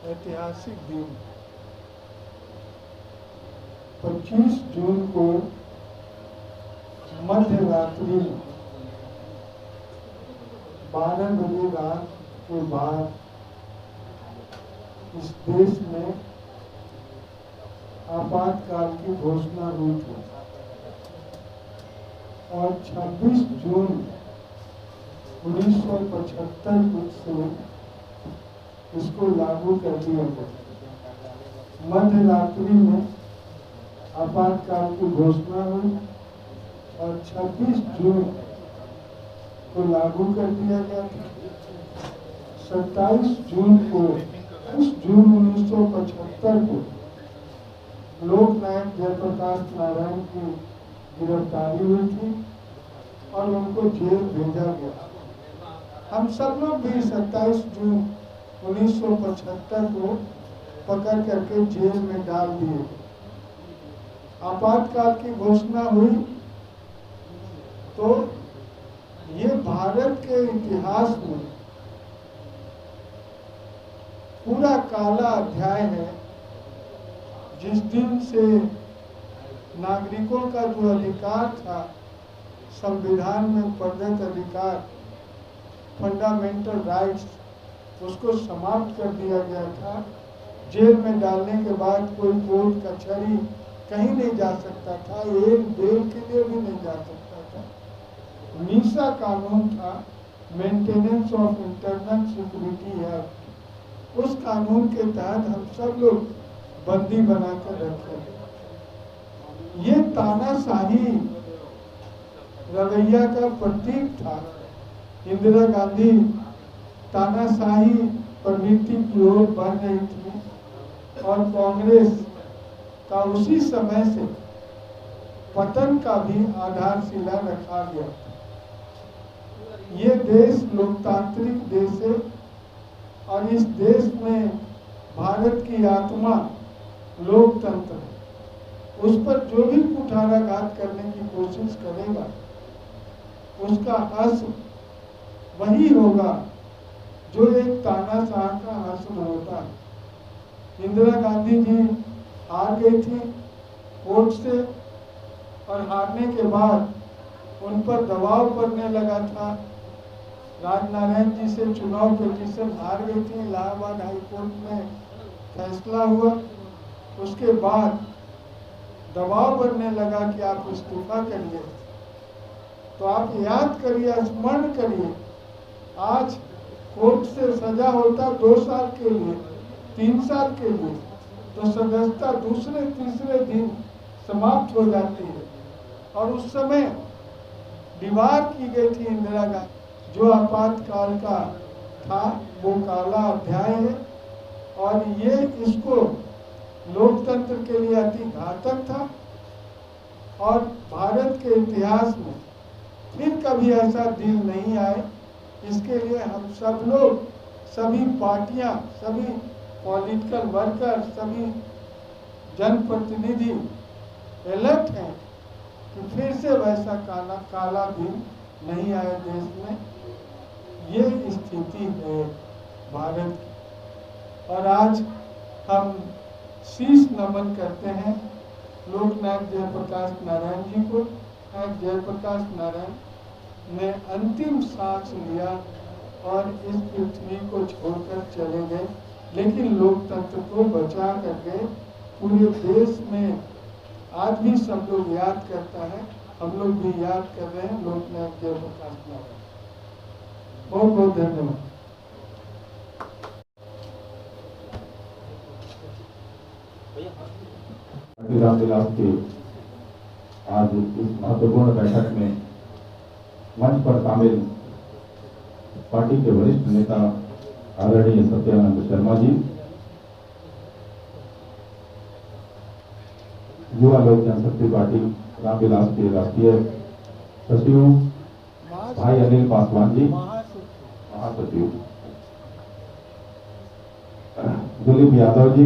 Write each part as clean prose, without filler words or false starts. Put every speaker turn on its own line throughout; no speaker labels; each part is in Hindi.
ऐतिहासिक दिन 25 जून को मध्य रात्रि 12 बजे रात के बाद इस देश में आपातकाल की घोषणा हुई थी और 26 जून 1975 से इसको लागू कर दिया गया। मध्य रात्रि में आपातकाल की घोषणा हुई और 26 जून को लागू कर दिया गया था। 27 जून को 10 जून 1975 को लोकनायक जयप्रकाश नारायण की गिरफ्तारी हुई थी और उनको जेल भेजा गया। हम सब लोग भी 27 जून 1975 को पकड़ करके जेल में डाल दिए। आपातकाल की घोषणा हुई तो ये भारत के इतिहास में पूरा काला अध्याय है। जिस दिन से नागरिकों का जो अधिकार था, संविधान में प्रदत्त अधिकार, फंडामेंटल राइट्स, उसको समाप्त कर दिया गया था। जेल में डालने के बाद कोई कोर्ट कचहरी कहीं नहीं जा सकता था, एक बेल के लिए भी नहीं जा सकता था। मीसा कानून था, maintenance of internal security act, उस कानून के तहत हम सब लोग बंदी बनाकर रखे। ये तानाशाही रवैया का प्रतीक था। इंदिरा गांधी तानाशाही प्रवृत्ति की ओर बढ़ रही थी और कांग्रेस का उसी समय से पतन का भी आधारशिला रखा गया। ये देश लोकतांत्रिक देश है और इस देश में भारत की आत्मा लोकतंत्र है। उस पर जो भी कुठाराघात करने की कोशिश करेगा उसका असर वही होगा जो एक तानाशाह का असर होता है। इंदिरा गांधी जी हार गई थी वोट से और हारने के बाद उन पर दबाव पड़ने लगा था। राजनारायण जी से चुनाव पिटीशन हार गई थी, इलाहाबाद हाई कोर्ट में फैसला हुआ। उसके बाद दबाव बढ़ने लगा कि आप इस्तीफा करिए। तो आप याद करिए, स्मरण करिए, आज कोर्ट से सजा होता 2 साल के लिए, 3 साल के लिए, तो सदस्यता दूसरे तीसरे दिन समाप्त हो जाती है। और उस समय दीवार की गई थी इंदिरा गांधी। जो आपातकाल का था वो काला अध्याय है और ये इसको लोकतंत्र के लिए अति घातक था। और भारत के इतिहास में फिर कभी ऐसा दिन नहीं आए। इसके लिए हम सब लोग, सभी पार्टियां, सभी पॉलिटिकल वर्कर, सभी जनप्रतिनिधि अलर्ट हैं कि फिर से वैसा काला दिन नहीं आए देश में। ये स्थिति है भारत की। और आज हम शीश नमन करते हैं लोकनायक जयप्रकाश नारायण जी को। जयप्रकाश नारायण ने अंतिम सांस लिया और इस पृथ्वी को छोड़कर चले गए, लेकिन लोकतंत्र को बचा करके पूरे देश में आज भी सब लोग याद करता है। हम लोग भी याद कर रहे हैं लोकनायक जयप्रकाश नारायण। बहुत बहुत धन्यवाद।
रामविलास के आज इस महत्वपूर्ण बैठक में मंच पर शामिल पार्टी के वरिष्ठ नेता आदरणीय सत्यानंद शर्मा जी, युवा लोक जनशक्ति पार्टी रामविलास के राष्ट्रीय सचिव भाई अनिल पासवान जी, महासचिव दिलीप यादव जी,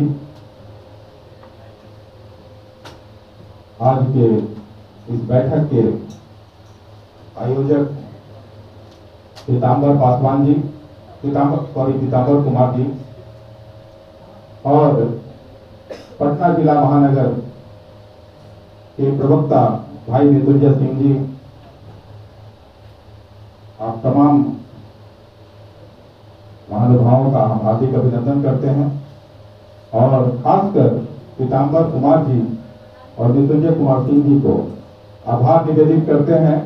आज के इस बैठक के आयोजक पीताम्बर पासवान जी, पीताम्बर कुमार जी, और पटना जिला महानगर के प्रवक्ता भाई मृत्युंजय सिंह जी, आप तमाम महानुभावों का हम हार्दिक अभिनंदन करते हैं और खासकर पीताम्बर कुमार जी और मृत्युंजय कुमार सिंह जी को आभार निवेदित करते हैं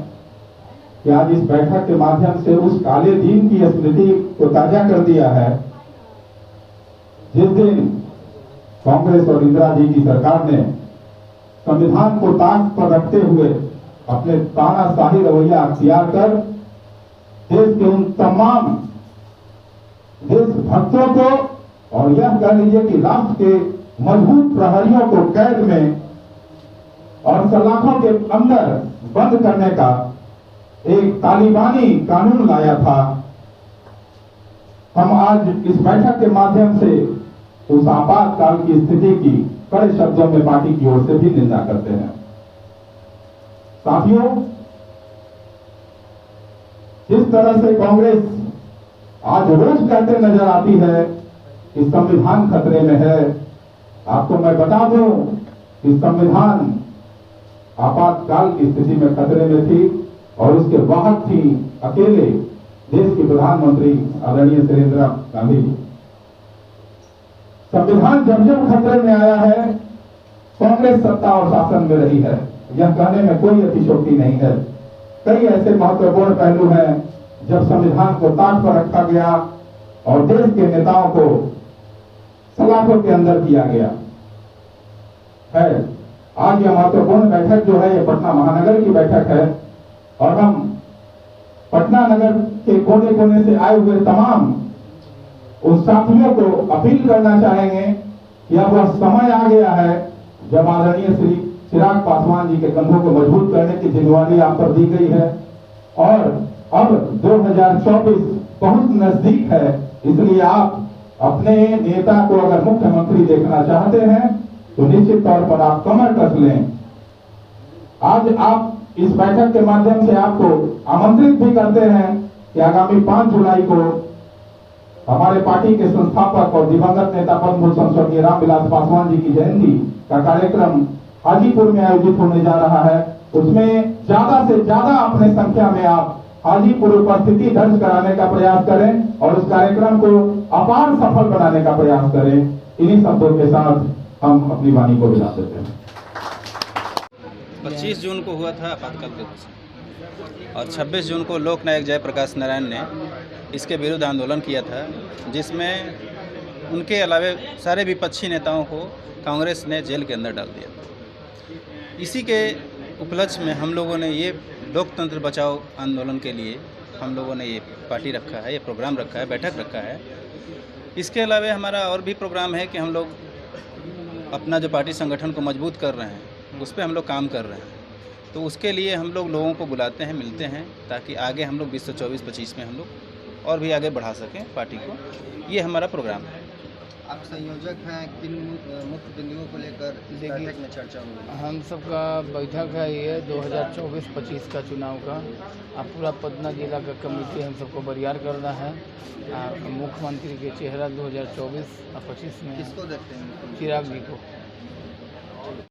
कि आज इस बैठक के माध्यम से उस काले दिन की स्मृति को ताजा कर दिया है जिस दिन कांग्रेस और इंदिरा जी की सरकार ने संविधान को ताक पर रखते हुए अपने तानाशाही रवैया अख्तियार कर देश के उन तमाम देशभक्तों को और यह कह लीजिए कि राष्ट्र के मजबूत प्रहरियों को कैद में और सलाखों के अंदर बंद करने का एक तालिबानी कानून लाया था। हम आज इस बैठक के माध्यम से उस आपातकाल की स्थिति की कड़े शब्दों में पार्टी की ओर से भी निंदा करते हैं। साथियों, जिस तरह से कांग्रेस आज रोज कहते नजर आती है कि संविधान खतरे में है, आपको मैं बता दूं कि संविधान आपातकाल की स्थिति में खतरे में थी और उसके वाहक थी अकेले देश के प्रधानमंत्री आदरणीय नरेंद्र गांधी जी। संविधान जब जब खतरे में आया है, कांग्रेस सत्ता और शासन में रही है, यह कहने में कोई अतिशयोक्ति नहीं है। कई ऐसे महत्वपूर्ण पहलू हैं जब संविधान को ताक पर रखा गया और देश के नेताओं को सलाखों के अंदर किया गया है। आज यह महत्वपूर्ण बैठक जो है, यह पटना महानगर की बैठक है और हम पटना नगर के कोने कोने से आए हुए तमाम उन साथियों को अपील करना चाहेंगे कि अब वह समय आ गया है जब आदरणीय श्री चिराग पासवान जी के कंधों को मजबूत करने की जिम्मेवारी आप पर दी गई है और अब 2024 बहुत नजदीक है। इसलिए आप अपने नेता को अगर मुख्यमंत्री देखना चाहते हैं तो निश्चित तौर पर आप कमर कस लें। आज आप इस बैठक के माध्यम से आपको आमंत्रित भी करते हैं कि आगामी 5 जुलाई को हमारे पार्टी के संस्थापक और दिवंगत नेता पद्म भूषण स्वर्गीय रामविलास पासवान जी की जयंती का कार्यक्रम हाजीपुर में आयोजित होने जा रहा है। उसमें ज्यादा से ज्यादा अपने संख्या में आप हाजीपुर उपस्थिति दर्ज कराने का प्रयास करें और उस कार्यक्रम को अपार सफल बनाने का प्रयास करें। इन्हीं शब्दों के साथ हम अपनी वाणी को विदा देते हैं।
25 जून को हुआ था आपातकाल दिवस और 26 जून को लोक नायक जयप्रकाश नारायण ने इसके विरुद्ध आंदोलन किया था, जिसमें उनके अलावे सारे विपक्षी नेताओं को कांग्रेस ने जेल के अंदर डाल दिया। इसी के उपलक्ष्य में हम लोगों ने ये लोकतंत्र बचाओ आंदोलन के लिए हम लोगों ने ये पार्टी रखा है, ये प्रोग्राम रखा है, बैठक रखा है। इसके अलावा हमारा और भी प्रोग्राम है कि हम लोग अपना जो पार्टी संगठन को मजबूत कर रहे हैं उस पर हम लोग काम कर रहे हैं। तो उसके लिए हम लोग लोगों को बुलाते हैं, मिलते हैं, ताकि आगे हम लोग 2024-25 में हम लोग और भी आगे बढ़ा सकें पार्टी को। ये हमारा प्रोग्राम है।
आप संयोजक हैं, किन मुख्य बिंदुओं को लेकर इस बैठक में चर्चा होगी?
हम सबका बैठक है ये 2024-25 का चुनाव का। अब पूरा पटना जिला का कमेटी हम सबको बरियार करना है। मुख्यमंत्री के चेहरा 2024 और 25 में
किसको देखते हैं?
चिराग जी को।